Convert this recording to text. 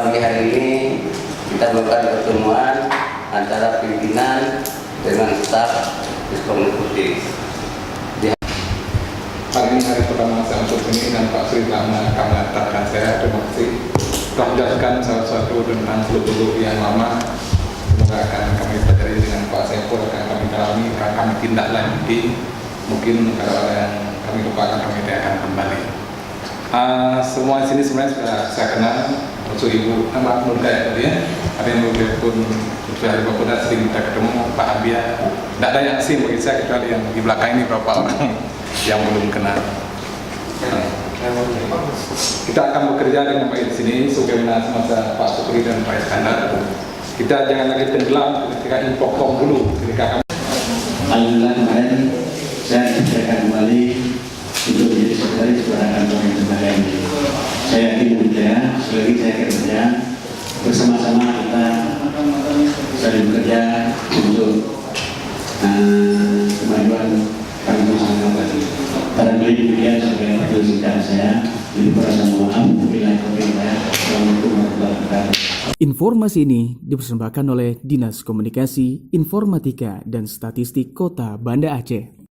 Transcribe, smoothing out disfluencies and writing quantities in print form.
pagi hari ini kita melakukan pertemuan antara pimpinan dengan staf Diskon Putih. Hari ini hari pertama saya untuk ini dan Pak Sri telah mengantarkan saya. Terima kasih telah menjelaskan salah satu tentang seluk-beluk yang lama. Semoga akan kami pelajari dengan Pak Saiful, akan kami dalami, akan kami tindak lanjuti. Mungkin kalau ada yang kami lupakan kami akan kembali. Semua di sini sebenarnya sudah saya kenal. Untuk Ibu Nur Gaya tadi ya. Ada yang pun sudah sering kita ketemu. Pak Abia. Tidak ada yang asing bagi saya kecuali yang di belakang ini beberapa orang yang belum kenal. Kita akan bekerja dengan baik di sini sebagaimana semasa Pak Sukri dan Pak Iskandar. Kita jangan lagi tenggelam ketika infocom dulu ketika kami. Alhamdulillah kemarin saya dipercayakan kembali untuk menjadi sekretaris kepada kantor yang terbaik. Saya yakin percaya, sekali saya akan kerja bersama-sama kita saling bekerja untuk kemajuan kami bersama tadi. Barangkali demikian sebagai perjuangan saya. Jadi perasa maaf bila saya. Assalamualaikum warahmatullahi wabarakatuh. Informasi ini dipersembahkan oleh Dinas Komunikasi, Informatika, dan Statistik Kota Banda Aceh.